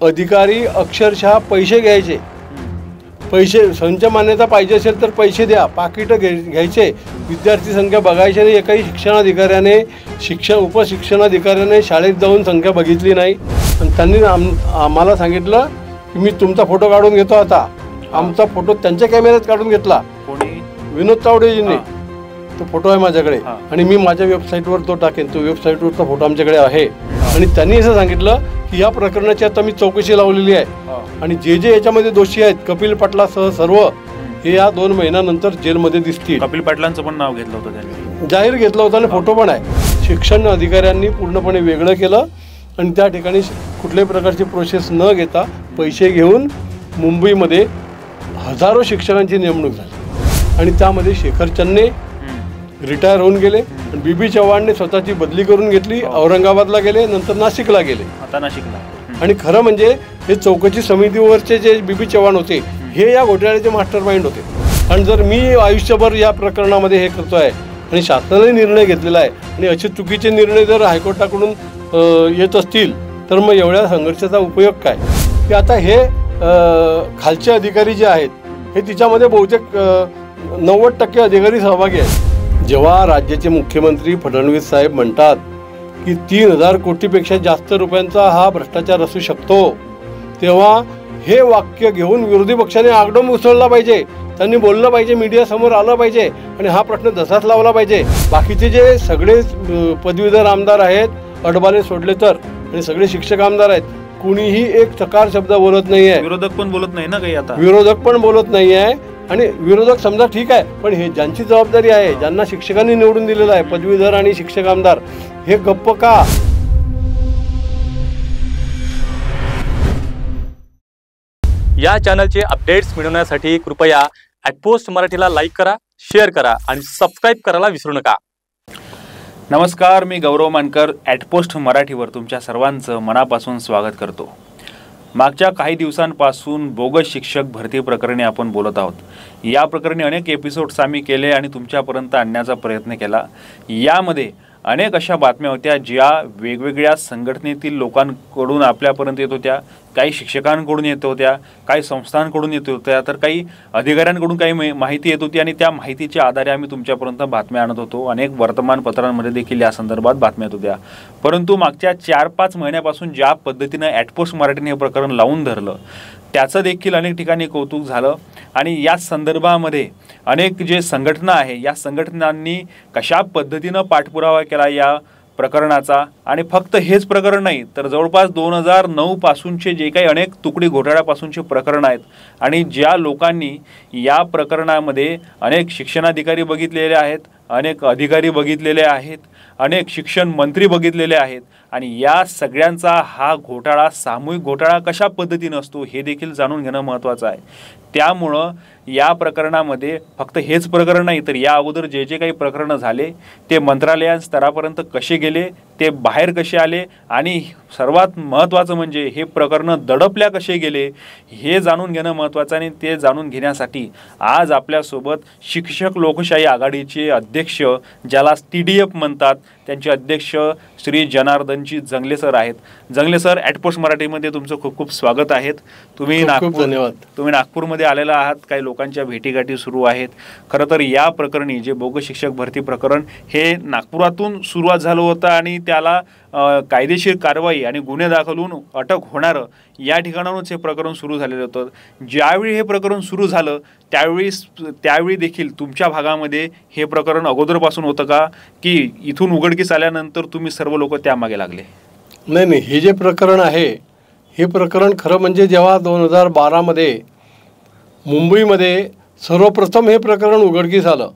अधिकारी अक्षरशः पैसे घ्यायचे, पैसे संच मान्यता पाहिजे असेल तर पैसे द्या, पाकिटं घ्यायचे, विद्यार्थी संख्या बघायची नाही. एकाही शिक्षणाधिकाऱ्याने उपशिक्षणाधिकाऱ्याने शाळेत जाऊन संख्या बघितली नाही. आणि त्यांनी आम्हाला सांगितलं की मी तुमचा फोटो काढून घेतो. आता आमचा फोटो त्यांच्या कॅमेऱ्यात काढून घेतला विनोद तावडेजींनी. तो फोटो आहे माझ्याकडे आणि मी माझ्या वेबसाईटवर तो टाकेन. तो वेबसाईटवरचा फोटो आमच्याकडे आहे. आणि त्यांनी असं सांगितलं की या प्रकरणाची आता मी चौकशी लावलेली आहे आणि जे याच्यामध्ये दोषी आहेत कपिल पाटलासह सर्व हे या 2 महिन्यानंतर जेलमध्ये दिसतील. कपिल पाटलांचं पण नाव घेतलं होतं त्यांनी, जाहीर घेतलं होतं आणि फोटो पण आहे. शिक्षण अधिकाऱ्यांनी पूर्णपणे वेगळं केलं आणि त्या ठिकाणी कुठल्याही प्रकारची प्रोसेस न घेता पैसे घेऊन मुंबईमध्ये हजारो शिक्षकांची नेमणूक झाली. आणि त्यामध्ये शेखर चन्ने रिटायर होऊन गेले. बीबी चव्हाणने स्वतःची बदली करून घेतली, औरंगाबादला गेले, नंतर नाशिकला गेले. आता नाशिकला. आणि खरं म्हणजे हे चौकशी समितीवरचे जे बीबी चव्हाण होते हे या घोटाळ्याचे मास्टर माइंड होते. आणि जर मी आयुष्यभर या प्रकरणामध्ये हे करतो आहे आणि शासनाने निर्णय घेतलेला आहे आणि असे चुकीचे निर्णय जर हायकोर्टाकडून येत असतील तर मग एवढ्या संघर्षाचा उपयोग काय. की आता हे खालचे अधिकारी जे आहेत हे तिच्यामध्ये बहुतेक 90% अधिकारी सहभागी आहेत. जेव्हा राज्याचे मुख्यमंत्री फडणवीस साहेब म्हणतात की 3000 कोटीपेक्षा जास्त रुपयांचा हा भ्रष्टाचार असू शकतो, तेव्हा हे वाक्य घेऊन विरोधी पक्षाने आगडोम उसळला पाहिजे. त्यांनी बोललं पाहिजे, मीडियासमोर आलं पाहिजे आणि हा प्रश्न तसाच लावला पाहिजे. बाकीचे जे सगळे पदवीधर आमदार आहेत अडबाले सोडले तर आणि सगळे शिक्षक आमदार आहेत, कुणीही एक चकार शब्द बोलत नाही आहे. विरोधक पण बोलत नाही ना काही. आता विरोधक पण बोलत नाही आहे. आणि विरोधक समजा ठीक आहे, पण हे ज्यांची जबाबदारी आहे, ज्यांना शिक्षकांनी निवडून दिलेलं आहे, पदवीधर आणि शिक्षक आमदार, हे गप्प का. या चॅनलचे अपडेट्स मिळवण्यासाठी कृपया @पोस्ट मराठीला लाईक करा, शेअर करा आणि सबस्क्राईब करायला विसरू नका. नमस्कार, मी गौरव मानकर. @पोस्ट मराठीवर तुमच्या सर्वांचं मनापासून स्वागत करतो. मागच्या काही दिवसांपासून बोगस शिक्षक भरती प्रकरणी आपण बोलत आहोत. या प्रकरणी अनेक एपिसोड्स आम्ही केले आणि तुमच्यापर्यंत आणण्याचा प्रयत्न केला. यामध्ये अनेक अशा बातम्या होत्या ज्या वेगवेगळ्या संघटनेतील लोकांकडून आपल्यापर्यंत येत होत्या, काही शिक्षकांकडून येत होत्या, काही संस्थांकडून येत होत्या, तर काही अधिकाऱ्यांकडून काही माहिती येत होती आणि त्या माहितीच्या आधारे आम्ही तुमच्यापर्यंत बातम्या आणत होतो. अनेक वर्तमानपत्रांमध्ये देखील या संदर्भात बातम्या येत होत्या. परंतु मागच्या 4-5 महिन्यापासून ज्या पद्धतीनं @पोस्ट मराठीने हे प्रकरण लावून धरलं त्याचं देखील अनेक ठिकाणी कौतुक झालं. आणि या संदर्भामध्ये अनेक जे संघटना आहे या संघटनांनी कशा पद्धतीनं पाठपुरावा केला या प्रकरणाचा. आणि फक्त हेच प्रकरण नाही तर जवळपास 2009 पासूनचे जे काही अनेक तुकडी घोटाळ्यापासूनचे प्रकरण आहेत आणि ज्या लोकांनी या प्रकरणामध्ये अनेक शिक्षणाधिकारी बघितलेले आहेत, अनेक अधिकारी बघितलेले आहेत, अनेक शिक्षण मंत्री बघितलेले आहेत आणि या सगळ्यांचा हा घोटाळा सामूहिक घोटाळा कशा पद्धतीनं असतो हे देखील जाणून घेणं महत्त्वाचं आहे. त्यामुळं या प्रकरणामध्ये फक्त हेच प्रकरण नाही तर या अगोदर जे जे काही प्रकरणं झाले ते मंत्रालया स्तरापर्यंत कसे गेले, ते बाहेर कसे आले आणि सर्वात महत्त्वाचं म्हणजे हे प्रकरणं दडपल्या कसे गेले हे जाणून घेणं महत्त्वाचं. आणि ते जाणून घेण्यासाठी आज आपल्यासोबत शिक्षक लोकशाही आघाडीचे अध्यक्ष ज्याला TDF म्हणतात त्यांचे अध्यक्ष श्री जनार्दनजी जंगले सर आहेत. जंगले सर, @पोस्ट मराठीमध्ये तुमचं खूप खूप स्वागत आहे. तुम्ही नागपूरमध्ये आलेला आहात, काही लोकांच्या भेटीगाठी सुरू आहेत. खरं तर या प्रकरणी जे बोगस शिक्षक भरती प्रकरण हे नागपुरातून सुरुवात झालं होतं आणि त्याला कायदेशीर कारवाई आणि गुन्हे दाखल होऊन अटक होणारं या ठिकाणाहूनच हे प्रकरण सुरू झालेलं होतं. ज्यावेळी हे प्रकरण सुरू झालं त्यावेळी देखील तुमच्या भागामध्ये हे प्रकरण अगोदरपासून होतं का, की इथून उघडकीस आल्यानंतर तुम्ही सर्व लोक त्यामागे लागले? नाही, हे जे प्रकरण आहे हे प्रकरण खरं म्हणजे जेव्हा 2012मध्ये मुंबईमध्ये सर्वप्रथम हे प्रकरण उघडकीस आलं.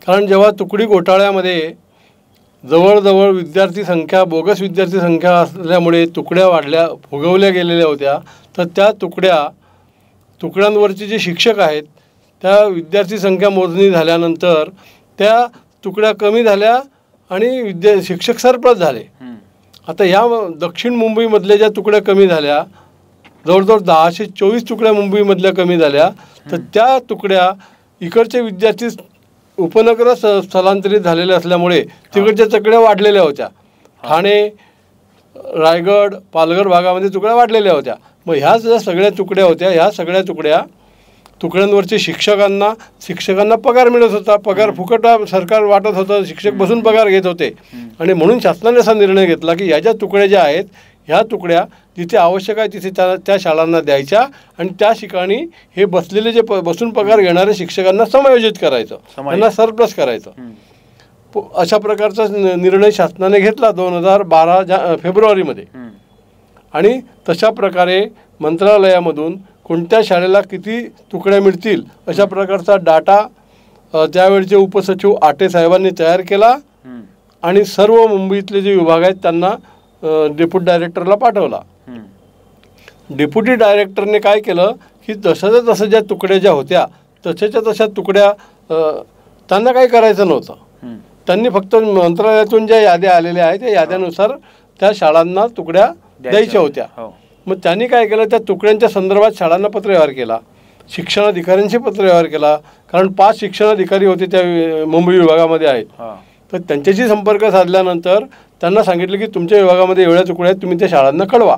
कारण जेव्हा तुकडी घोटाळ्यामध्ये जवळजवळ बोगस विद्यार्थी संख्या असल्यामुळे तुकड्या फुगवल्या गेलेल्या होत्या, तर त्या तुकड्यांवरचे जे शिक्षक आहेत त्या विद्यार्थी संख्या मोजणी झाल्यानंतर त्या तुकड्या कमी झाल्या आणि शिक्षक सरप्लस झाले. आता या दक्षिण मुंबईमधल्या ज्या तुकड्या कमी झाल्या, जवळजवळ 1024 तुकड्या मुंबईमधल्या कमी झाल्या, तर त्या तुकड्या इकडचे विद्यार्थी उपनगर स्थलांतरित झालेले असल्यामुळे तिकडच्या तुकड्या वाढलेल्या होत्या. ठाणे, रायगड, पालघर भागामध्ये तुकड्या वाढलेल्या होत्या. मग ह्या ज्या सगळ्या तुकड्या होत्या, ह्या सगळ्या तुकड्यांवरचे शिक्षकांना पगार मिळत होता. पगार फुकट सरकार वाटत होतं, शिक्षक बसून पगार घेत होते. आणि म्हणून शासनाने असा निर्णय घेतला की ह्या ज्या तुकड्या ज्या आहेत, ह्या तुकड्या जिथे आवश्यक आहे तिथे त्या शाळांना द्यायच्या आणि त्या ठिकाणी हे बसलेले जे बसून पगार घेणारे शिक्षकांना समायोजित करायचं, त्यांना सरप्लस करायचं. अशा प्रकारचा निर्णय शासनाने घेतला 2012 फेब्रुवारीमध्ये. आणि तशा प्रकारे मंत्रालयामधून कोणत्या शाळेला किती तुकड्या मिळतील अशा प्रकारचा डाटा त्यावेळचे उपसचिव आटे साहेबांनी तयार केला आणि सर्व मुंबईतले जे विभाग आहेत त्यांना डेप्युटी डायरेक्टरला पाठवला. डेप्युटी डायरेक्टरने काय केलं की तसंच्या तसं ज्या तुकड्या ज्या होत्या तशाच्या तशा तुकड्या त्यांना काही करायचं नव्हतं. त्यांनी फक्त मंत्रालयातून ज्या याद्या आलेल्या आहेत त्या याद्यानुसार त्या शाळांना तुकड्या द्यायच्या होत्या. मग त्यांनी काय केलं, त्या तुकड्यांच्या संदर्भात शाळांना पत्रव्यवहार केला, शिक्षणाधिकाऱ्यांशी पत्रव्यवहार केला. कारण 5 शिक्षणाधिकारी होते त्या मुंबई विभागामध्ये आहेत. तर त्यांच्याशी संपर्क साधल्यानंतर त्यांना सांगितलं की तुमच्या विभागामध्ये एवढ्या तुकड्या आहेत, तुम्ही त्या शाळांना कळवा.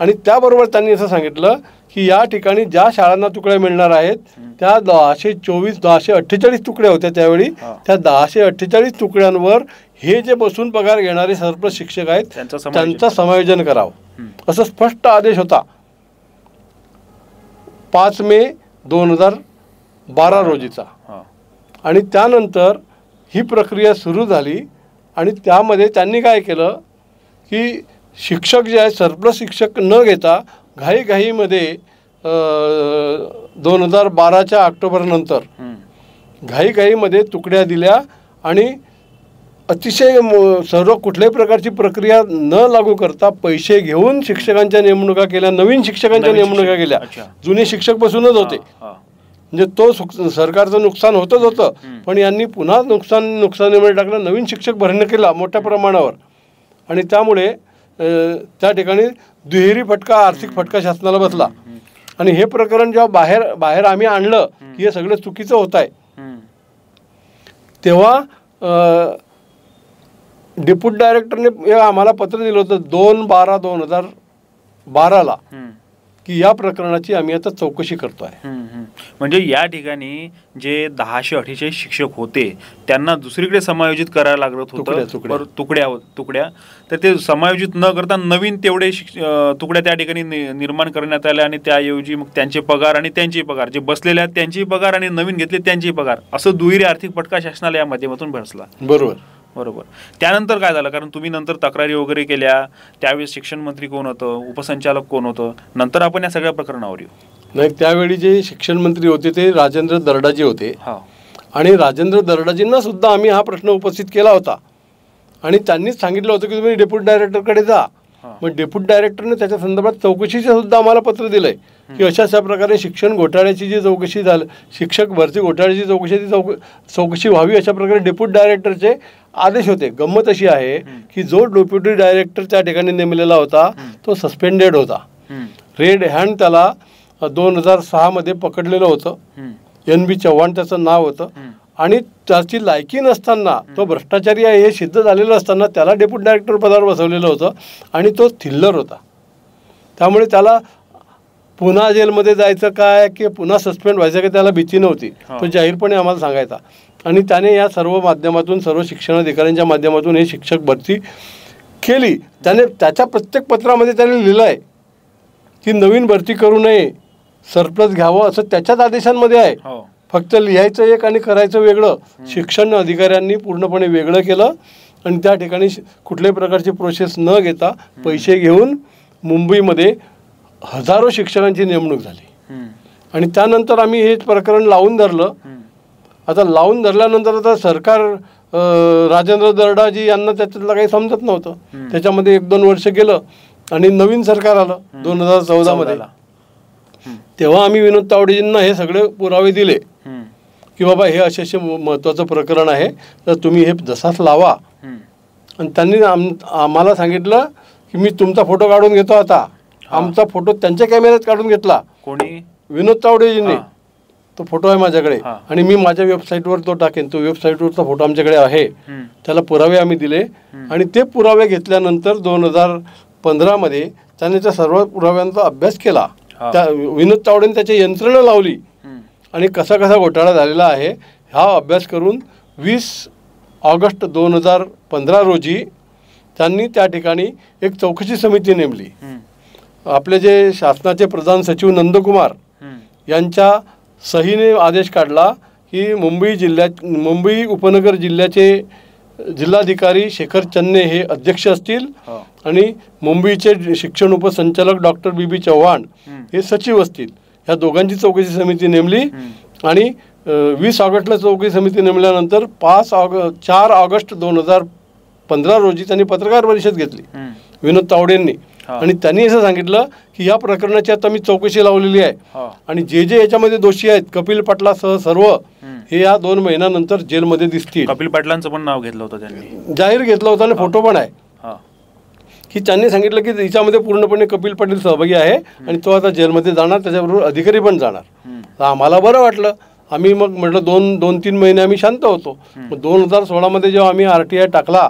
आणि त्याबरोबर त्यांनी असं सांगितलं की या ठिकाणी ज्या शाळांना तुकड्या मिळणार आहेत त्या 948 तुकड्या होत्या त्यावेळी. त्या 948 तुकड्यांवर हे जे बसून पगार घेणारे सरप्लस शिक्षक आहेत त्यांचं समायोजन करावं, असं स्पष्ट आदेश होता 5 मे 2012 रोजीचा. आणि त्यानंतर ही प्रक्रिया सुरू झाली आणि त्यामध्ये त्यांनी काय केलं की शिक्षक जे आहेत सरप्लस शिक्षक न घेता घाईघाईमध्ये 2012च्या ऑक्टोबरनंतर घाईघाईमध्ये तुकड्या दिल्या आणि अतिशय सर्व कुठल्याही प्रकारची प्रक्रिया न लागू करता पैसे घेऊन शिक्षकांच्या नेमणुका केल्या, नवीन शिक्षकांच्या नेमणुका केल्या. जुने शिक्षक बसूनच होते. म्हणजे तो सरकारचं नुकसान होतच होतं, पण यांनी पुन्हा नुकसानीमध्ये टाकलं, नवीन शिक्षक भरणे केला मोठ्या प्रमाणावर. आणि त्यामुळे त्या ठिकाणी दुहेरी फटका, आर्थिक फटका शासनाला बसला. आणि हे प्रकरण जेव्हा बाहेर आम्ही आणलं की हे सगळं चुकीचं होत आहे, तेव्हा डेप्युटी डायरेक्टरने आम्हाला पत्र दिलं होतं 2/12/2012 की या प्रकरणाची आम्ही आता चौकशी करतो आहे. म्हणजे या ठिकाणी जे 1048 शिक्षक होते त्यांना दुसरीकडे समायोजित करायला लागत होतं तुकड्या. तर ते समायोजित न करता नवीन तेवढे तुकड्या त्या ठिकाणी निर्माण करण्यात आल्या आणि त्याऐवजी मग त्यांचे पगार आणि त्यांचे पगार, जे बसलेले आहेत त्यांचे पगार आणि नवीन घेतले त्यांचे पगार, असं दुहेरी आर्थिक फटका शासनाला या माध्यमातून बसला. बरोबर. त्यानंतर काय झालं, कारण तुम्ही नंतर तक्रारी वगैरे केल्या, त्यावेळेस शिक्षण मंत्री कोण होतं, उपसंचालक कोण होतं, नंतर आपण या सगळ्या प्रकरणावर येऊ. नाही, त्यावेळी जे शिक्षण मंत्री होते ते राजेंद्र दर्डाजी होते. आणि राजेंद्र दर्डाजींना सुद्धा आम्ही हा प्रश्न उपस्थित केला होता आणि त्यांनीच सांगितलं होतं की तुम्ही डेप्युटी डायरेक्टरकडे जा. मग डेप्युटी डायरेक्टरने त्याच्या संदर्भात चौकशीचे सुद्धा आम्हाला पत्र दिलंय की अशा प्रकारे शिक्षण घोटाळ्याची जी चौकशी झाली, शिक्षक भरती घोटाळ्याची चौकशी व्हावी, अशा प्रकारे डेप्युटी डायरेक्टरचे आदेश होते. गंमत अशी आहे की जो डेप्युटी डायरेक्टर त्या ठिकाणी नेमलेला होता तो सस्पेंडेड होता. रेड हँड त्याला 2006 मध्ये पकडलेलं होतं. NB चव्हाण त्याचं नाव होतं. आणि त्याची लायकी नसताना, तो भ्रष्टाचारी आहे हे सिद्ध झालेलं असताना त्याला डेप्युटी डायरेक्टर पदावर बसवलेलं होतं आणि तो थिल्लर होता. त्यामुळे त्याला पुन्हा जेलमध्ये जायचं काय की पुन्हा सस्पेंड व्हायचं की त्याला भीती नव्हती. तो जाहीरपणे आम्हाला सांगायचा. आणि त्याने या सर्व माध्यमातून, सर्व शिक्षणाधिकाऱ्यांच्या माध्यमातून हे शिक्षक भरती केली. त्याने त्याच्या प्रत्येक पत्रामध्ये त्याने लिहिलं आहे की नवीन भरती करू नये, सरप्लस घ्यावं, असं त्याच्याच आदेशांमध्ये आहे. फक्त लिहायचं एक आणि करायचं वेगळं. शिक्षण अधिकाऱ्यांनी पूर्णपणे वेगळं केलं आणि त्या ठिकाणी कुठल्याही प्रकारची प्रोसेस न घेता पैसे घेऊन मुंबईमध्ये हजारो शिक्षकांची नेमणूक झाली. आणि त्यानंतर आम्ही हे प्रकरण लावून धरलं. आता लावून धरल्यानंतर आता सरकार, राजेंद्र दर्डाजी यांना त्याच्यातलं काही समजत नव्हतं. त्याच्यामध्ये 1-2 वर्ष गेलं आणि नवीन सरकार आलं 2014 मध्ये. तेव्हा आम्ही विनोद तावडेजींना हे सगळे पुरावे दिले की बाबा हे असे महत्त्वाचं प्रकरण आहे, तर तुम्ही हे जसाच लावा. आणि त्यांनी आम्हाला सांगितलं की मी तुमचा फोटो काढून घेतो. आता आमचा फोटो त्यांच्या कॅमेऱ्यात काढून घेतला. कोणी? विनोद तावडेजींनी. तो फोटो आहे माझ्याकडे हा. आणि मी माझ्या वेबसाईटवर तो टाकेन. तो वेबसाईटवरचा फोटो आमच्याकडे आहे. त्याला पुरावे आम्ही दिले आणि ते पुरावे घेतल्यानंतर 2015मध्ये त्याने त्या सर्व पुराव्यांचा अभ्यास केला. त्या विनोद तावडेने त्याची यंत्रणा लावली आणि कसा कसा घोटाळा झालेला आहे हा अभ्यास करून 20 ऑगस्ट 2015 रोजी त्यांनी त्या ठिकाणी एक चौकशी समिती नेमली. आपले जे शासनाचे प्रधान सचिव नंदकुमार यांच्या सहीने आदेश काढला की मुंबई उपनगर जिल्ह्याचे जिल्हाधिकारी शेखर चन्ने हे अध्यक्ष असतील आणि मुंबईचे शिक्षण उपसंचालक डॉक्टर BB चव्हाण हे सचिव असतील. ह्या दोघांची चौकशी समिती नेमली आणि 20 ऑगस्टला चौकशी समिती नेमल्यानंतर 4 ऑगस्ट 2015 रोजी त्यांनी पत्रकार परिषद घेतली विनोद तावडेंनी आणि त्यांनी असं सांगितलं की या प्रकरणाची आता मी चौकशी लावलेली आहे आणि जे जे याच्यामध्ये दोषी आहेत कपिल पाटलासह सर्व हे या 2 महिन्यानंतर जेलमध्ये दिसतील. कपिल पाटलांचं पण नाव घेतलं होतं त्यांनी, जाहीर घेतलं होतं आणि फोटो पण आहे की त्यांनी सांगितलं की याच्यामध्ये पूर्णपणे कपिल पाटील सहभागी आहे आणि तो आता जेलमध्ये जाणार, त्याच्याबरोबर अधिकारी पण जाणार. तर आम्हाला बरं वाटलं. आम्ही मग म्हटलं 2-3 महिने आम्ही शांत होतो. मग 2016मध्ये जेव्हा आम्ही RTI टाकला,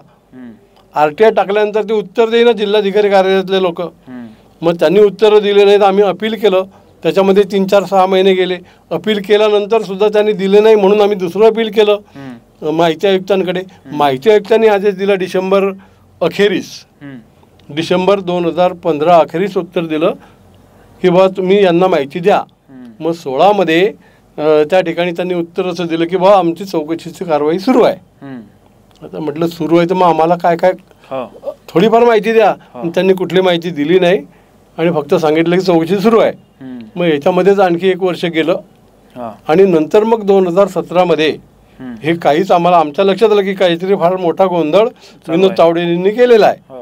RTI टाकल्यानंतर ते उत्तर देईना जिल्हाधिकारी कार्यालयातले लोक. मग त्यांनी उत्तरं दिले नाहीत. आम्ही अपील केलं, त्याच्यामध्ये 3-4-6 महिने गेले. अपील केल्यानंतर सुद्धा त्यांनी दिले नाही म्हणून आम्ही दुसरं अपील केलं माहिती आयुक्तांकडे. माहिती आयुक्तांनी आदेश दिला डिसेंबर 2015 अखेरीस उत्तर दिलं की बा तुम्ही यांना माहिती द्या. मग 16मध्ये त्या ठिकाणी त्यांनी उत्तर असं दिलं की बा आमची चौकशीची कारवाई सुरू आहे. आता म्हटलं सुरू आहे तर मग आम्हाला काय काय थोडीफार माहिती द्या. त्यांनी कुठली माहिती दिली नाही आणि फक्त सांगितलं की चौकशी सुरू आहे. मग याच्यामध्येच आणखी 1 वर्ष गेलं आणि नंतर मग 2017मध्ये हे काहीच आमच्या लक्षात आलं की काहीतरी फार मोठा गोंधळ विनोद तावडेंनी केलेला आहे.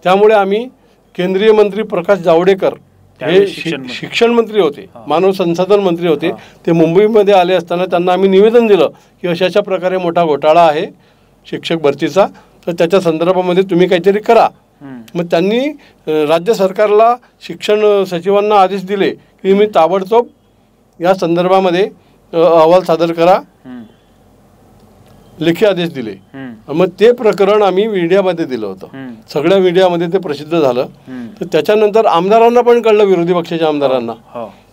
त्यामुळे आम्ही केंद्रीय मंत्री प्रकाश जावडेकर हे शिक्षण मंत्री होते, मानव संसाधन मंत्री होते, ते मुंबईमध्ये आले असताना त्यांना आम्ही निवेदन दिलं की अशा प्रकारे मोठा घोटाळा आहे शिक्षक भरतीचा, तर त्याच्या संदर्भामध्ये तुम्ही काहीतरी करा. मग त्यांनी राज्य सरकारला शिक्षण सचिवांना आदेश दिले की मी ताबडतोब या संदर्भामध्ये अहवाल सादर करा, लेखी आदेश दिले. मग ते प्रकरण आम्ही मीडियामध्ये दिलं होतं, सगळ्या मीडियामध्ये ते प्रसिद्ध झालं. तर त्याच्यानंतर आमदारांना पण कळलं, विरोधी पक्षाच्या आमदारांना.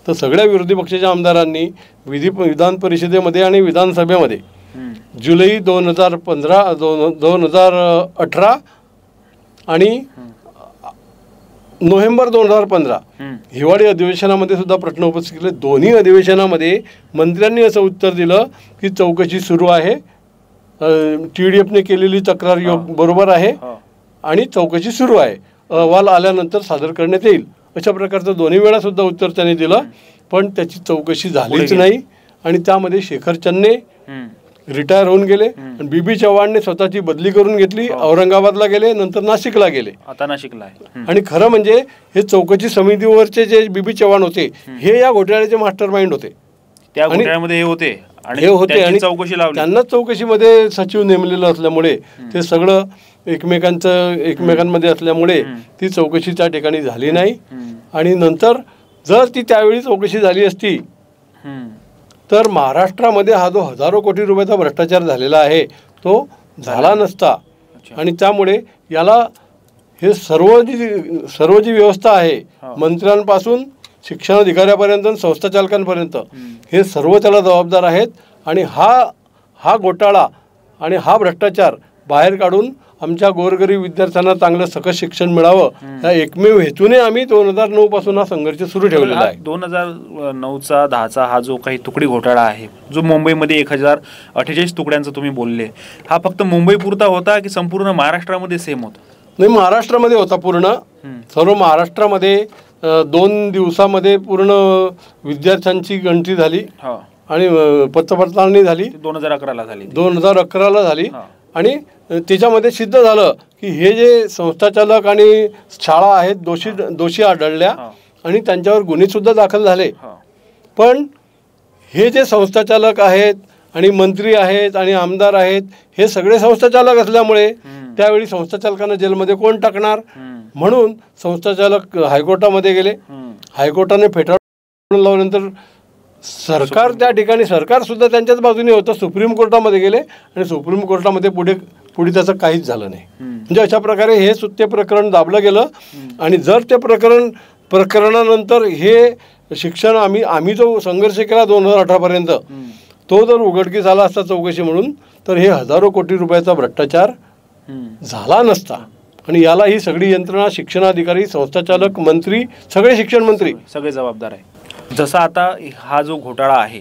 तर सगळ्या विरोधी पक्षाच्या आमदारांनी विधान परिषदेमध्ये आणि विधानसभेमध्ये जुलै 2018 आणि नोव्हेंबर 2015 हिवाळी अधिवेशनामध्ये सुद्धा प्रश्न उपस्थित केले. दोन्ही अधिवेशनामध्ये मंत्र्यांनी असं उत्तर दिलं की चौकशी सुरू आहे, TDFने केलेली तक्रार बरोबर आहे आणि चौकशी सुरू आहे, अहवाल आल्यानंतर सादर करण्यात येईल. अशा प्रकारचं दोन्ही वेळा सुद्धा उत्तर त्यांनी दिलं. पण त्याची चौकशी झालीच नाही आणि त्यामध्ये शेखर चन्ने रिटायर होऊन गेले आणि BB चव्हाणने स्वतःची बदली करून घेतली, औरंगाबादला गेले, नंतर नाशिकला गेले, आता नाशिकला आहे. आणि खरं म्हणजे हे चौकशी समितीवरचे जे BB चव्हाण होते हे या घोटाळ्याचे मास्टर माइंड होते. त्या घोटाळ्यामध्ये हे होते आणि चौकशी लावली. त्यांना चौकशीमध्ये सचिव नेमलेलं असल्यामुळे ते सगळं एकमेकांमध्ये असल्यामुळे ती चौकशी त्या ठिकाणी झाली नाही. आणि नंतर जर ती त्यावेळी चौकशी झाली असती तर महाराष्ट्रामध्ये हा जो हजारो कोटी रुपयाचा भ्रष्टाचार झालेला आहे तो झाला नसता. आणि त्यामुळे याला हे सर्व जी व्यवस्था आहे, मंत्र्यांपासून शिक्षणाधिकाऱ्यापर्यंत संस्थाचालकांपर्यंत, हे सर्व त्याला जबाबदार आहेत. आणि हा घोटाळा आणि हा भ्रष्टाचार बाहेर काढून आमच्या गोरगरीब विद्यार्थ्यांना चांगलं सकस शिक्षण मिळावं या एकमेव हेतूने आम्ही 2009 पासून हा संघर्ष सुरू ठेवलेला आहे. 2009चा 10चा हा जो काही तुकडी घोटाळा आहे, जो मुंबईमध्ये 1048 तुकड्यांचा तुम्ही बोलले, हा फक्त मुंबई पुरता होता की संपूर्ण महाराष्ट्रामध्ये सेम होता? नाही, महाराष्ट्रामध्ये होता पूर्ण. सर्व महाराष्ट्रामध्ये 2 दिवसामध्ये पूर्ण विद्यार्थ्यांची गणती झाली आणि पतपडताळणी झाली. 2011ला झाली आणि त्याच्यामध्ये सिद्ध झालं की हे जे संस्थाचालक आणि शाळा आहेत दोषी आढळल्या आणि त्यांच्यावर गुन्हे सुद्धा दाखल झाले. पण हे जे संस्थाचालक आहेत आणि मंत्री आहेत आणि आमदार आहेत हे सगळे संस्थाचालक असल्यामुळे त्यावेळी संस्थाचालकांना जेलमध्ये कोण टाकणार, म्हणून संस्थाचालक हायकोर्टामध्ये गेले. हायकोर्टाने फेटाळून लावल्यानंतर सरकार त्या ठिकाणी सरकारसुद्धा त्यांच्याच बाजूने होतं. सुप्रीम कोर्टामध्ये गेले आणि सुप्रीम कोर्टामध्ये पुढे त्याचं काहीच झालं नाही. म्हणजे अशा प्रकारे हे ते प्रकरण दाबलं गेलं. आणि जर ते प्रकरणानंतर हे शिक्षण आम्ही जो संघर्ष केला 2018पर्यंत तो जर उघडकीस आला असता चौकशी म्हणून, तर हे हजारो कोटी रुपयाचा भ्रष्टाचार झाला नसता. आणि याला ही सगळी यंत्रणा, शिक्षणाधिकारी, संस्थाचालक, मंत्री, सगळे शिक्षण मंत्री सगळे जबाबदार आहे. जसा आता हा जो घोटाळा आहे,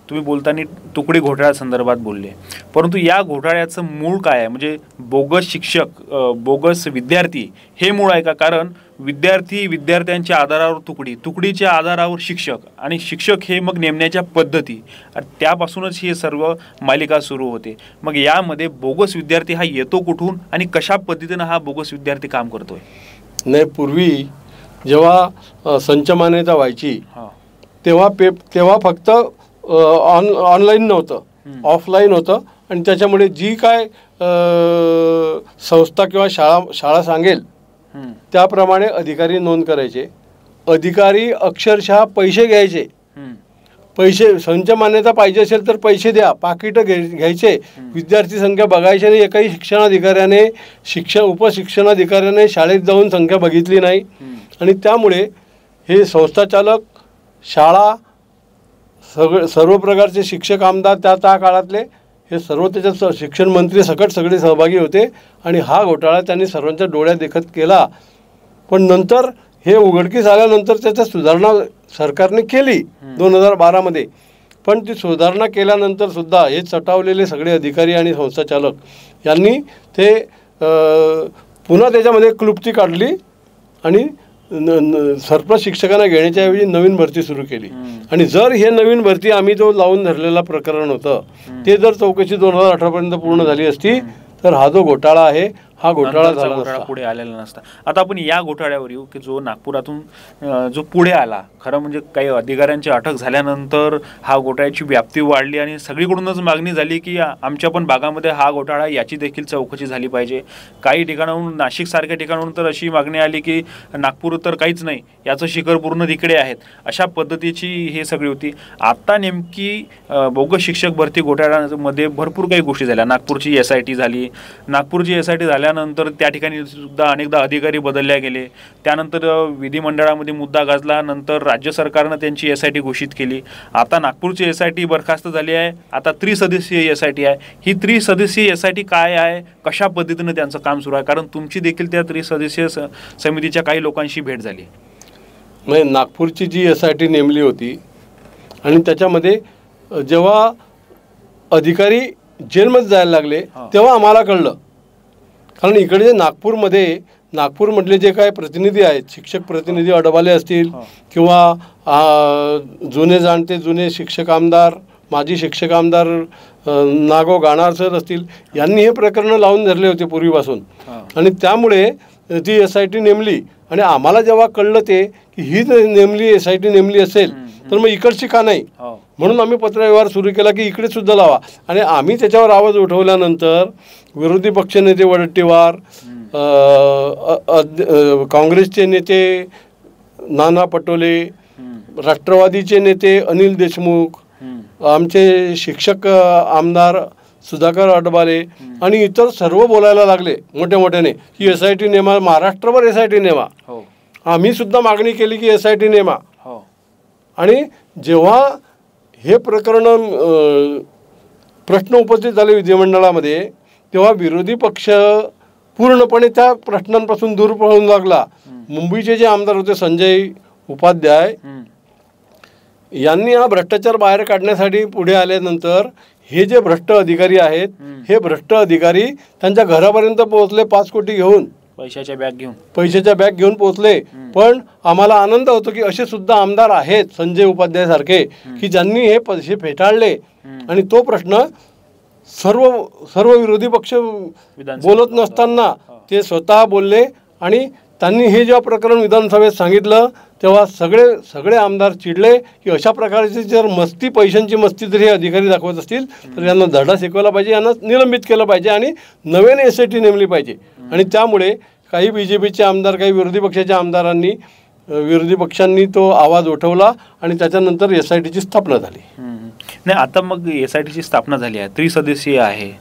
तुम्ही बोलताना तुकडी घोटाळ्या संदर्भात बोलले, परंतु या घोटाळ्याचं मूळ काय आहे? म्हणजे बोगस शिक्षक, बोगस विद्यार्थी हे मूळ आहे का? कारण विद्यार्थ्यांच्या आधारावर तुकडीच्या आधारावर शिक्षक, आणि शिक्षक हे मग नेमण्याच्या पद्धती, त्यापासूनच ही सर्व मालिका सुरू होते. मग यामध्ये बोगस विद्यार्थी हा येतो कुठून आणि कशा पद्धतीनं हा बोगस विद्यार्थी काम करतोय? नाही, पूर्वी जेव्हा संच मान्यता व्हायची तेव्हा फक्त ऑनलाईन नव्हतं, ऑफलाईन होतं. आणि त्याच्यामुळे जी काय संस्था किंवा शाळा सांगेल त्याप्रमाणे अधिकारी नोंद करायचे. अधिकारी अक्षरशः पैसे घ्यायचे. संच मान्यता पाहिजे असेल तर पैसे द्या, पाकिटं घ्यायचे. विद्यार्थी संख्या बघायची नाही. एकाही शिक्षणाधिकाऱ्याने उपशिक्षणाधिकाऱ्याने शाळेत जाऊन संख्या बघितली नाही. आणि त्यामुळे हे संस्थाचालक, शाळा, सर्व प्रकारचे शिक्षक, आमदार त्या काळातले हे सर्व त्याच्यात शिक्षण मंत्री सकट सगळे सहभागी होते. आणि हा घोटाळा त्यांनी सर्वांच्या डोळ्यात देखत केला. पण नंतर हे उघडकीस आल्यानंतर त्याच्यात सुधारणा सरकारने केली 2012मध्ये. पण ती सुधारणा केल्यानंतर सुद्धा हे चटावलेले सगळे अधिकारी आणि संस्थाचालक यांनी ते पुन्हा त्याच्यामध्ये क्लुप्ती काढली आणि सरप्लस शिक्षकांना घेण्याच्या ऐवजी नवीन भरती सुरू केली. आणि जर हे नवीन भरती आम्ही जो लावून धरलेला प्रकरण होतं ते जर चौकशी 2018पर्यंत पूर्ण झाली असती तर हा जो घोटाळा आहे हा घोटाळा झाला नसता, पुढे आलेला नसता. आता आपण या घोटाळ्यावर येऊ की जो नागपुरातून जो पुढे आला. खरं म्हणजे काही अधिकाऱ्यांची अटक झाल्यानंतर हा घोटाळ्याची व्याप्ती वाढली आणि सगळीकडूनच मागणी झाली की आमच्या पण भागामध्ये हा घोटाळा याची देखील चौकशी झाली पाहिजे. काही ठिकाणाहून, नाशिकसारख्या ठिकाणाहून तर अशी मागणी आली की नागपूर तर काहीच नाही, याचं शिखर पूर्ण तिकडे आहेत. अशा पद्धतीची हे सगळी होती. आता नेमकी बोगस शिक्षक भरती घोटाळ्यामध्ये भरपूर काही गोष्टी झाल्या. नागपूरची SIT झाली. नागपूरची SIT झाल्यानंतर त्या ठिकाणी सुद्धा अनेकदा अधिकारी बदलले गेले. त्यानंतर विधिमंडळामध्ये मुद्दा गाजला. नंतर राज्य सरकारनं त्यांची SIT घोषित केली. आता नागपूरची SIT बरखास्त झाली आहे. आता त्रिसदस्यीय SIT आहे. ही त्रिसदस्यीय SIT काय आहे, कशा पद्धतीनं त्यांचं काम सुरू आहे? कारण तुमची देखील त्या त्रिसदस्यीय समितीच्या काही लोकांशी भेट झाली. म्हणजे नागपूरची जी SIT नेमली होती आणि त्याच्यामध्ये जेव्हा अधिकारी जेलमध्ये जायला लागले तेव्हा आम्हाला कळलं. कारण इकडे जे नागपूरमधले जे काय प्रतिनिधी आहेत, शिक्षक प्रतिनिधी अडवाले असतील किंवा जुने शिक्षक आमदार, माजी शिक्षक आमदार नागो गाणार सर असतील, यांनी हे प्रकरणं लावून धरले होते पूर्वीपासून. आणि त्यामुळे ती SIT नेमली. आणि आम्हाला जेव्हा कळलं ते की ही नेमली SIT नेमली असेल तर मग इकडची का नाही, म्हणून आम्ही पत्रव्यवहार सुरू केला की इकडे सुद्धा लावा. आणि आम्ही त्याच्यावर आवाज उठवल्यानंतर विरोधी पक्षनेते वडेट्टीवार, काँग्रेसचे नेते नाना पटोले, राष्ट्रवादीचे नेते अनिल देशमुख, आमचे शिक्षक आमदार सुधाकर अडबाले आणि इतर सर्व बोलायला लागले मोठ्याने की SIT नेमा, महाराष्ट्रभर SIT नेमा. आम्ही सुद्धा मागणी केली की SIT नेमा. आणि जेव्हा हे प्रश्न उपस्थित झाले विधिमंडळामध्ये तेव्हा विरोधी पक्ष पूर्णपणे त्या प्रश्नांपासून दूर पळून लागला. मुंबईचे जे आमदार होते संजय उपाध्याय यांनी हा भ्रष्टाचार बाहेर काढण्यासाठी पुढे आल्यानंतर हे जे भ्रष्ट अधिकारी आहेत हे भ्रष्ट अधिकारी त्यांच्या घरापर्यंत पोहोचले 5 कोटी घेऊन, पैशाच्या बॅग घेऊन पोहोचले. पण आम्हाला आनंद होतो की असे सुद्धा आमदार आहेत संजय उपाध्याय सारखे की ज्यांनी हे पैसे फेटाळले. आणि तो प्रश्न सर्व विरोधी पक्ष बोलत नसताना ते स्वतः बोलले. आणि त्यांनी हे जेव्हा प्रकरण विधानसभेत सांगितलं तेव्हा सगळे आमदार चिडले की अशा प्रकारची जर पैशांची मस्ती जर हे अधिकारी दाखवत असतील तर यांना धडा शिकवला पाहिजे, यांना निलंबित केलं पाहिजे आणि नवीन SIT नेमली पाहिजे. आणि त्यामुळे काही BJPचे आमदार, काही विरोधी पक्षाच्या आमदारांनी विरोधी पक्षांनी तो आवाज उठवला आणि त्याच्यानंतर SITची स्थापना झाली. नाही, आता मग SITची स्थापना झाली आहे, त्रिसदस्यीय आहे.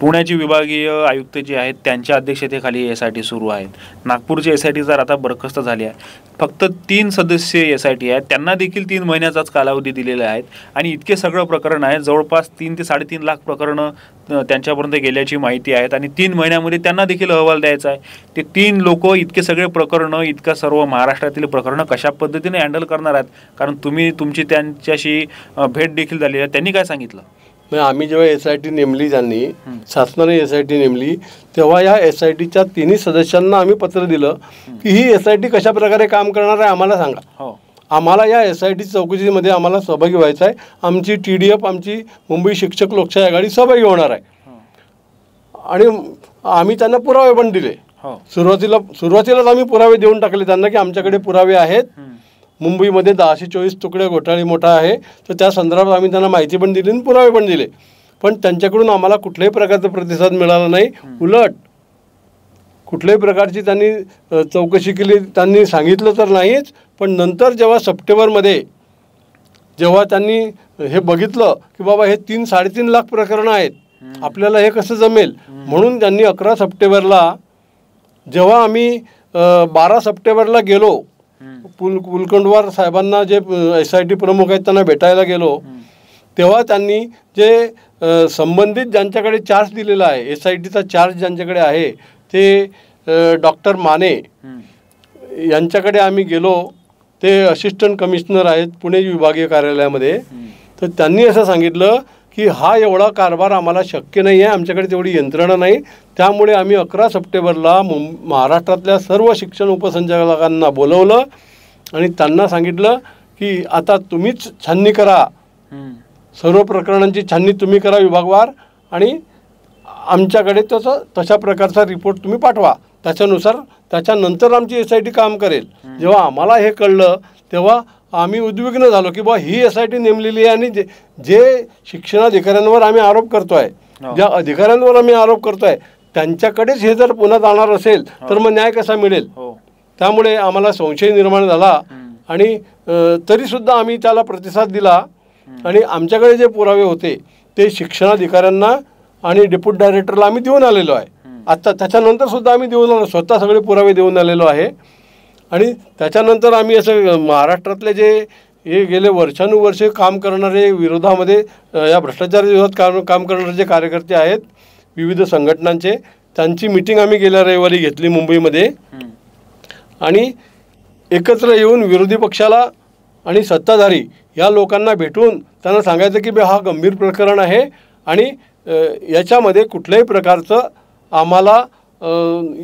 पुण्याचे विभागीय आयुक्त जे आहेत त्यांच्या अध्यक्षतेखाली SIT सुरू आहेत. नागपूरची SIT जर आता बरखास्त झाली आहे. फक्त 3 सदस्यीय SIT आहेत, त्यांना देखील 3 महिन्याचाच कालावधी दिलेला आहे आणि इतके सगळं प्रकरण आहे, जवळपास 3 ते 3.5 लाख प्रकरणं त्यांच्यापर्यंत गेल्याची माहिती आहेत आणि 3 महिन्यामध्ये त्यांना देखील अहवाल द्यायचा आहे. ते 3 लोक इतके सगळे प्रकरणं, इतका सर्व महाराष्ट्रातील प्रकरणं कशा पद्धतीने हँडल करणार आहेत? कारण तुमची त्यांच्याशी भेट देखील झाली आहे, त्यांनी काय सांगितलं? आम्ही जेव्हा SIT नेमली, त्यांनी शासनाने SIT नेमली, तेव्हा या SITच्या 3 सदस्यांना आम्ही पत्र दिलं की ही SIT कशा प्रकारे काम करणार आहे आम्हाला सांगा. आम्हाला या SIT चौकशीमध्ये आम्हाला सहभागी व्हायचं आहे. आमची TDF, आमची मुंबई शिक्षक लोकशाही आघाडी सहभागी होणार आहे. आणि आम्ही त्यांना पुरावे पण दिले. सुरुवातीलाच आम्ही पुरावे देऊन टाकले त्यांना की आमच्याकडे पुरावे आहेत. मुंबईमध्ये 1024 तुकडे घोटाळे मोठा आहे, तर त्या संदर्भात आम्ही त्यांना माहिती पण दिली आणि पुरावे पण दिले. पण त्यांच्याकडून आम्हाला कुठल्याही प्रकारचा प्रतिसाद मिळाला नाही. उलट कुठल्याही प्रकारची त्यांनी चौकशी केली, त्यांनी सांगितलं तर नाहीच. पण नंतर जेव्हा सप्टेंबरमध्ये जेव्हा त्यांनी हे बघितलं की बाबा हे 3-3.5 लाख प्रकरणं आहेत, आपल्याला हे कसं जमेल, म्हणून त्यांनी 11 सप्टेंबरला जेव्हा आम्ही 12 सप्टेंबरला गेलो, कुलकर्णी साहेबांना जे SIT प्रमुख आहेत त्यांना भेटायला गेलो, तेव्हा त्यांनी जे संबंधित ज्यांच्याकडे चार्ज दिलेला आहे, SITचा चार्ज ज्यांच्याकडे आहे ते डॉक्टर माने यांच्याकडे आम्ही गेलो. ते असिस्टंट कमिशनर आहेत पुणे विभागीय कार्यालयामध्ये. तर त्यांनी असं सांगितलं की हा एवढा कारभार आम्हाला शक्य नाही आहे, आमच्याकडे तेवढी यंत्रणा नाही. त्यामुळे आम्ही 11 सप्टेंबरला महाराष्ट्रातल्या सर्व शिक्षण उपसंचालकांना बोलवलं आणि त्यांना सांगितलं की आता तुम्हीच छाननी करा, सर्व प्रकरणांची छाननी तुम्ही करा विभागवार आणि आमच्याकडे तशा प्रकारचा रिपोर्ट तुम्ही पाठवा. त्याच्यानंतर आमची SIT काम करेल. जेव्हा आम्हाला हे कळलं तेव्हा आम्ही उद्विग्न झालो की बा ही SIT नेमलेली आहे आणि जे शिक्षणाधिकाऱ्यांवर आम्ही आरोप करतो आहे, ज्या अधिकाऱ्यांवर आम्ही आरोप करतो आहे, त्यांच्याकडेच हे जर पुन्हा जाणार असेल तर मग न्याय कसा मिळेल? त्यामुळे आम्हाला संशय निर्माण झाला आणि तरीसुद्धा आम्ही त्याला प्रतिसाद दिला आणि आमच्याकडे जे पुरावे होते ते शिक्षणाधिकाऱ्यांना आणि डेप्युटी डायरेक्टरला आम्ही देऊन आलेलो आहे. आता त्याच्यानंतर सुद्धा आम्ही देऊन आलो, स्वतः सगळे पुरावे देऊन आलेलो आहे. आणि त्याच्यानंतर आम्ही असं महाराष्ट्रातले जे हे गेले वर्षानुवर्षे काम करणारे, विरोधामध्ये या भ्रष्टाचार विरोधात काम करणारे जे कार्यकर्ते आहेत विविध संघटनांचे, त्यांची मीटिंग आम्ही गेल्या रविवारी घेतली मुंबईमध्ये. आणि एकत्र येऊन विरोधी पक्षाला आणि सत्ताधारी या लोकांना भेटून त्यांना सांगायचं की हा गंभीर प्रकरण आहे आणि याच्यामध्ये कुठल्याही प्रकारचं आम्हाला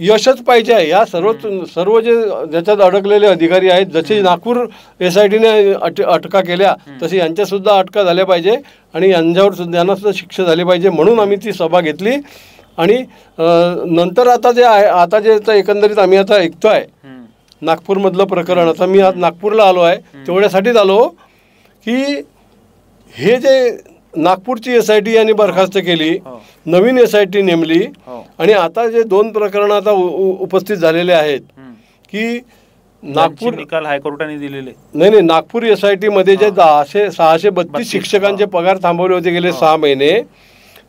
यशच पाहिजे आहे. या सर्व जे ज्याच्यात अडकलेले अधिकारी आहेत, जसे नागपूर SITने अटका केल्या तसे यांच्यासुद्धा अटका झाल्या पाहिजे आणि यांनासुद्धा शिक्षा झाली पाहिजे. म्हणून आम्ही ती सभा घेतली. आणि नंतर आता जे एकंदरीत आम्ही आता ऐकतो आहे नागपूरमधलं प्रकरण, आता मी आज नागपूरला आलो आहे तेवढ्यासाठीच आलो की हे जे नागपूरची SIT यांनी बरखास्त केली, नवीन SIT नेमली आणि आता जे 2 प्रकरणं आता उपस्थित झालेले आहेत की नागपूर निकाल हायकोर्टाने दिलेले नाही, नागपूर SIT मध्ये जे 632 शिक्षकांचे पगार थांबवले होते गेले 6 महिने,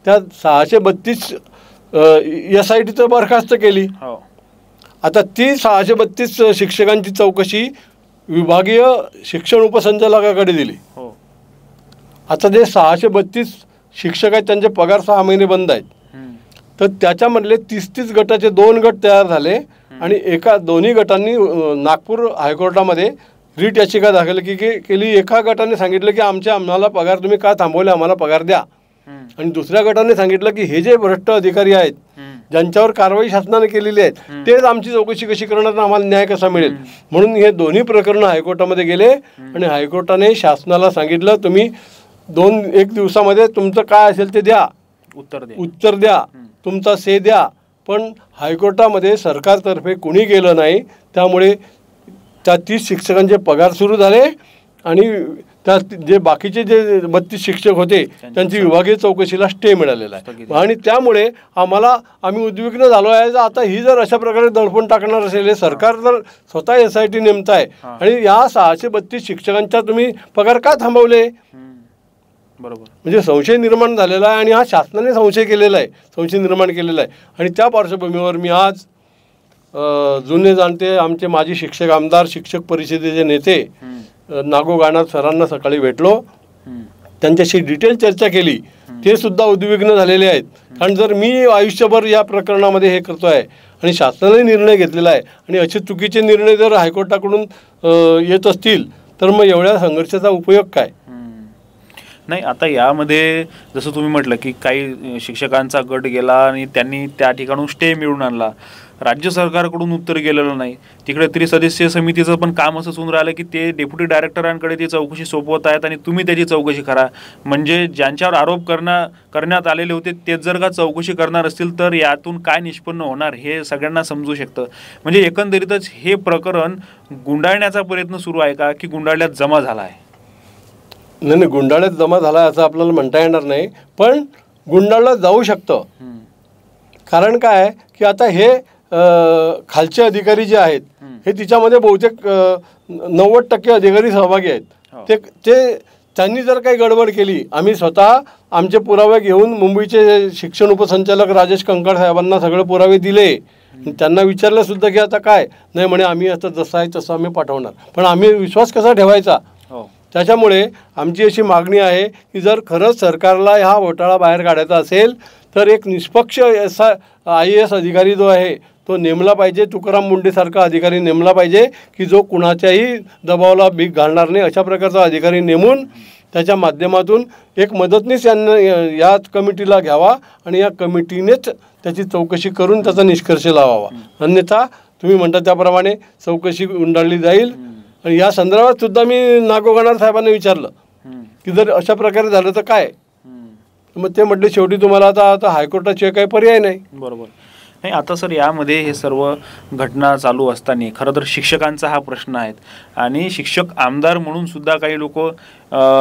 त्या 632 SITचं बरखास्त केली. आता ती 632 शिक्षकांची चौकशी विभागीय शिक्षण उपसंचालकाकडे दिली. आता जे 632 शिक्षक आहेत त्यांचे पगार 6 महिने बंद आहेत. तर त्याच्यामधले 30 गटाचे 2 गट तयार झाले आणि दोन्ही गटांनी नागपूर हायकोर्टामध्ये रीट याचिका दाखल केली. एका गटाने सांगितलं की आम्हाला पगार तुम्ही का थांबवले, आम्हाला पगार द्या. आणि दुसऱ्या गटाने सांगितलं की हे जे भ्रष्ट अधिकारी आहेत ज्यांच्यावर कारवाई शासनाने केलेली आहेत तेच आमची चौकशी कशी करणार, आम्हाला न्याय कसा मिळेल. म्हणून हे दोन्ही प्रकरणं हायकोर्टामध्ये गेले आणि हायकोर्टाने शासनाला सांगितलं तुम्ही 1 दिवसामध्ये तुमचं काय असेल ते द्या, उत्तर द्या, तुमचा से द्या. पण हायकोर्टामध्ये सरकारतर्फे कुणी गेलं नाही. त्यामुळे त्या 30 शिक्षकांचे पगार सुरू झाले आणि त्यात जे बाकीचे जे 32 शिक्षक होते त्यांची विभागीय चौकशीला स्टे मिळालेला आहे आणि त्यामुळे आम्ही उद्विग्न झालो आहे. आता ही जर अशा प्रकारे दडपण टाकणार असेल, हे सरकार जर स्वतः SIT नेमताय आणि या 632 शिक्षकांचा तुम्ही पगार का थांबवले? बरोबर, म्हणजे संशय निर्माण झालेला आहे आणि हा शासनाने संशय निर्माण केलेला आहे. आणि त्या पार्श्वभूमीवर मी आज जुने जाणते आमचे माजी शिक्षक आमदार, शिक्षक परिषदेचे नेते नागो गाणार सरांना सकाळी भेटलो, त्यांच्याशी डिटेल चर्चा केली. ते सुद्धा उद्विग्न झालेले आहेत. कारण जर मी आयुष्यभर या प्रकरणामध्ये हे करतो आहे आणि शासनाने निर्णय घेतलेला आहे आणि असे चुकीचे निर्णय जर हायकोर्टाकडून येत असतील तर मग एवढ्या संघर्षाचा उपयोग काय? नाही, आता यामध्ये जसं तुम्ही म्हटलं की काही शिक्षकांचा गट गेला आणि त्यांनी त्या ठिकाणून स्टे मिळवून आणला. राज्य सरकारकडून उत्तर गेलेलं नाही. तिकडे त्रिसदस्यीय समितीचं पण काम असंच होऊन राहिलं की ते डेप्युटी डायरेक्टरांकडे ती चौकशी सोपवत आहेत आणि तुम्ही त्याची चौकशी करा. म्हणजे ज्यांच्यावर आरोप करण्यात आलेले होते तेच जर का चौकशी करणार असतील तर यातून काय निष्पन्न होणार हे सगळ्यांना समजू शकतं. म्हणजे एकंदरीतच हे प्रकरण गुंडाळण्याचा प्रयत्न सुरू आहे का की गुंडाळण्यात जमा झाला आहे? नाही, गुंडाळ्यात जमा झाला असं आपल्याला म्हणता येणार नाही, पण गुंडाळलं जाऊ शकतं. कारण काय की आता हे खालचे अधिकारी जे आहेत हे तिच्यामध्ये बहुतेक 90% अधिकारी सहभागी आहेत. त्यांनी जर काही गडबड केली, आम्ही स्वतः आमचे पुरावे घेऊन मुंबईचे शिक्षण उपसंचालक राजेश कंकड साहेबांना सगळे पुरावे दिले. त्यांना विचारलं सुद्धा की आता काय नाही म्हणे, आम्ही आता जसं आहे तसं आम्ही पाठवणार. पण आम्ही विश्वास कसा ठेवायचा? त्याच्यामुळे आमची अशी मागणी आहे की जर खरंच सरकारला हा घोटाळा बाहेर काढायचा असेल तर एक निष्पक्ष IAS अधिकारी जो आहे तो नेमला पाहिजे. तुकाराम मुंडेसारखा अधिकारी नेमला पाहिजे की जो कुणाच्याही दबावाला भीक घालणार नाही. अशा प्रकारचा अधिकारी नेमून त्याच्या माध्यमातून एक मदतनीस यांना या कमिटीला घ्यावा आणि या कमिटीनेच त्याची चौकशी करून त्याचा निष्कर्ष लावावा. अन्यथा तुम्ही म्हणता त्याप्रमाणे चौकशी गुंडाळली जाईल. आणि या संदर्भात सुद्धा मी नागो गाणार साहेबांना विचारलं की जर अशा प्रकारे झालं तर काय? मग ते म्हटले शेवटी तुम्हाला आता हायकोर्टाशिवाय काही पर्याय नाही. बरोबर. नाही, आता सर यामध्ये हे सर्व घटना चालू असताना खरं तर शिक्षकांचा हा प्रश्न आहे आणि शिक्षक आमदार म्हणून सुद्धा काही लोक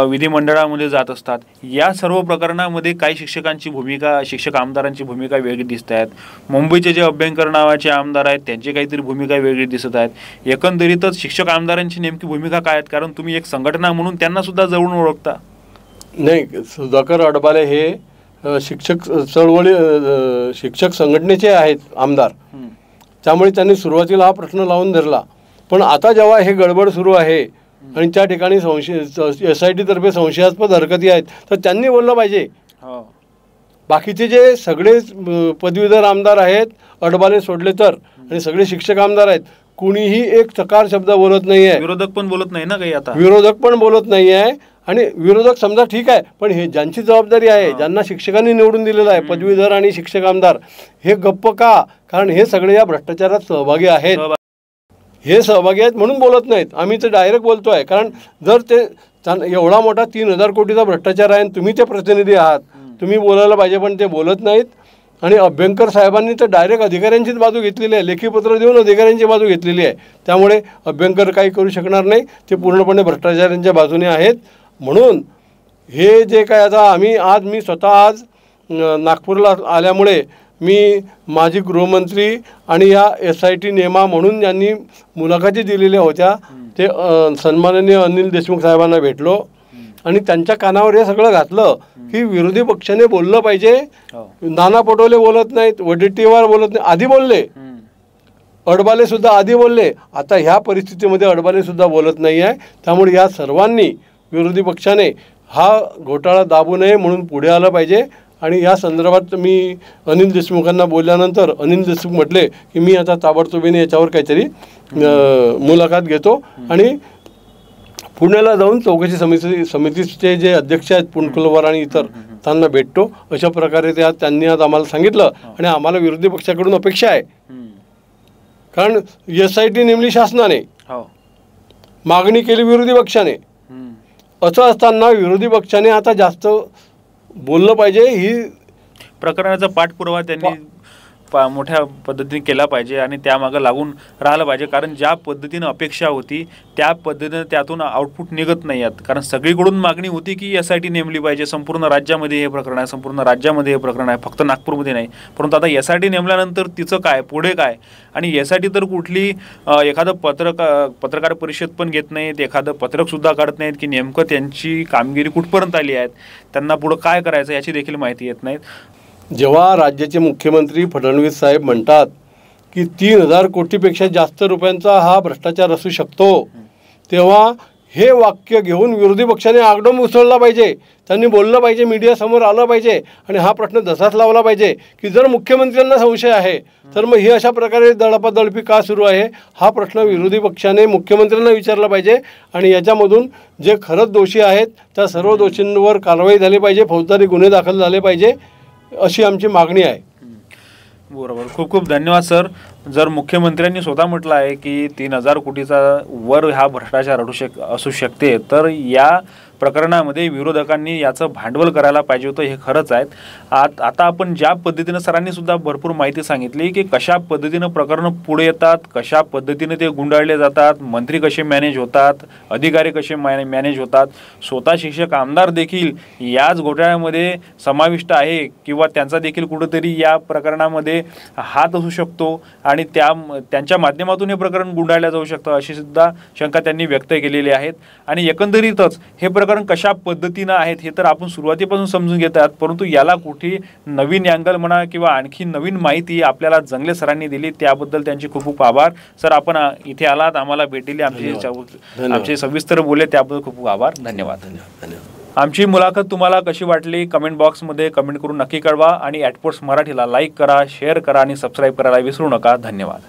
विधिमंडळामध्ये जात असतात. या सर्व प्रकरणामध्ये काही शिक्षक आमदारांची भूमिका वेगळी दिसत आहेत. मुंबईचे जे अभ्यंकर नावाचे आमदार आहेत त्यांची काहीतरी भूमिका वेगळी दिसत आहेत. एकंदरीतच शिक्षक आमदारांची नेमकी भूमिका काय आहेत? कारण तुम्ही एक संघटना म्हणून त्यांना सुद्धा जवळून ओळखता. नाही, सुधाकर अडबाले हे शिक्षक संघटनेचे आहेत आमदार, त्यामुळे त्यांनी सुरुवातीला हा प्रश्न लावून धरला. पण आता जेव्हा हे गडबड सुरू आहे आणि त्या ठिकाणी SIT तर्फे संशयास्पद हरकती आहेत तर त्यांनी बोललं पाहिजे. बाकीचे जे सगळे पदवीधर आमदार आहेत अडबाले सोडले तर आणि सगळे शिक्षक आमदार आहेत, कुणीही एक चकार शब्द बोलत नाही आहे. विरोधक पण बोलत नाही ना काही. आता विरोधक पण बोलत नाही आहे. आणि विरोधक समजा ठीक आहे, पण हे ज्यांची जबाबदारी आहे, ज्यांना शिक्षकांनी निवडून दिलेलं आहे, पदवीधर आणि शिक्षक आमदार, हे गप्प का? कारण हे सगळे या भ्रष्टाचारात सहभागी आहेत. हे सहभागी आहेत म्हणून बोलत नाहीत. आम्ही तर डायरेक्ट बोलतो आहे. कारण जर ते एवढा मोठा 3000 कोटीचा भ्रष्टाचार आहे आणि तुम्ही ते प्रतिनिधी आहात, तुम्ही बोलायला पाहिजे, पण ते बोलत नाहीत. आणि अभ्यंकर साहेबांनी तर डायरेक्ट अधिकाऱ्यांचीच बाजू घेतलेली आहे, लेखीपत्र देऊन अधिकाऱ्यांची बाजू घेतलेली आहे. त्यामुळे अभ्यंकर काही करू शकणार नाही, ते पूर्णपणे भ्रष्टाचारांच्या बाजूने आहेत. म्हणून हे जे काय आता मी स्वतः आज नागपूरला आल्यामुळे मी माजी गृहमंत्री आणि या SIT नेमा म्हणून ज्यांनी मुलाखती दिलेल्या होत्या ते सन्माननीय अनिल देशमुख साहेबांना भेटलो आणि त्यांच्या कानावर हे सगळं घातलं की विरोधी पक्षाने बोललं पाहिजे. नाना पटोले बोलत नाहीत, वडेट्टीवार बोलत नाही, आधी बोलले, अडबाले सुद्धा आधी बोलले. आता ह्या परिस्थितीमध्ये अडबाले सुद्धा बोलत नाही आहे. त्यामुळे या सर्वांनी विरोधी पक्षाने हा घोटाळा दाबू नये म्हणून पुढे आलं पाहिजे. आणि या संदर्भात मी अनिल देशमुखांना बोलल्यानंतर अनिल देशमुख म्हटले की मी आता ताबडतोबीने याच्यावर काहीतरी मुलाखत घेतो आणि पुण्याला जाऊन चौकशी समितीचे जे अध्यक्ष आहेत पुणकुलवर आणि इतर त्यांना भेटतो. अशा प्रकारे त्यांनी आज आम्हाला सांगितलं. आणि आम्हाला विरोधी पक्षाकडून अपेक्षा आहे, कारण SIT नेमली शासनाने, मागणी केली विरोधी पक्षाने. असं असताना विरोधी पक्षाने आता जास्त बोललं पाहिजे. ही प्रकरणाचा पाठपुरावा त्यांनी मोठ्या पद्धतीने केला पाहिजे आणि त्यामागं लागून राहिलं पाहिजे, कारण ज्या पद्धतीनं अपेक्षा होती त्या पद्धतीनं त्यातून आउटपुट निघत नाही आहेत. कारण सगळीकडून मागणी होती की SIT नेमली पाहिजे, संपूर्ण राज्यामध्ये हे प्रकरण आहे, संपूर्ण राज्यामध्ये हे प्रकरण आहे, फक्त नागपूरमध्ये नाही. परंतु आता SIT नेमल्यानंतर तिचं काय, पुढे काय? आणि SIT तर कुठली एखादं पत्रकार परिषद पण घेत नाहीत, एखादं पत्रकसुद्धा काढत नाहीत की नेमकं त्यांची कामगिरी कुठपर्यंत आली आहेत, त्यांना पुढं काय करायचं याची देखील माहिती येत नाहीत. जेव्हा राज्याचे मुख्यमंत्री फडणवीस साहेब म्हणतात की 3,000 कोटीपेक्षा जास्त रुपयांचा हा भ्रष्टाचार असू शकतो, तेव्हा हे वाक्य घेऊन विरोधी पक्षाने आगडोम उसळला पाहिजे, त्यांनी बोललं पाहिजे, मीडियासमोर आलं पाहिजे आणि हा प्रश्न तसाच लावला पाहिजे की जर मुख्यमंत्र्यांना संशय आहे तर मग ही अशा प्रकारे दळपादळपी का सुरू आहे, हा प्रश्न विरोधी पक्षाने मुख्यमंत्र्यांना विचारला पाहिजे. आणि याच्यामधून जे खरंच दोषी आहेत त्या सर्व दोषींवर कारवाई झाली पाहिजे, फौजदारी गुन्हे दाखल झाले पाहिजे, अशी आमची मागणी आहे. बरोबर, खूप खूप धन्यवाद सर. जर मुख्यमंत्र्यांनी स्वतः म्हटलं आहे की 3,000 कोटीचा वर हा भ्रष्टाचार असू शकते, तर या प्रकरणामध्ये विरोधकांनी याचं भांडवल करायला पाहिजे होतं, हे खरंच आहेत. आता आपण ज्या पद्धतीनं सरांनी सुद्धा भरपूर माहिती सांगितली की कशा पद्धतीनं प्रकरणं पुढे येतात, कशा पद्धतीने ते गुंडाळले जातात, मंत्री कसे मॅनेज होतात, अधिकारी कसे मॅनेज होतात, स्वतः शिक्षक आमदार देखील याच घोटाळ्यामध्ये समाविष्ट आहे किंवा त्यांचा देखील कुठंतरी या प्रकरणामध्ये हात असू शकतो आणि त्यांच्या माध्यमातून हे प्रकरण गुंडाळलं जाऊ शकतं, अशी सुद्धा शंका त्यांनी व्यक्त केलेली आहेत. आणि एकंदरीतच हे प्रकरण कशा पद्धतीनं आहेत हे तर आपण सुरुवातीपासून समजून घेतात, परंतु याला कुठे नवीन अँगल म्हणा किंवा आणखी नवीन माहिती आपल्याला जंगले सरांनी दिली, त्याबद्दल त्यांचे खूप खूप आभार. सर, आपण इथे आलात, आम्हाला भेट दिली, आमचे सविस्तर बोलले, त्याबद्दल खूप खूप आभार. धन्यवाद. आमची मुलाखत तुम्हाला कशी वाटली कमेंट बॉक्समध्ये कमेंट करून नक्की कळवा आणि ॲटपोस्ट मराठीला लाईक करा, शेअर करा आणि सबस्क्राईब करायला विसरू नका. धन्यवाद.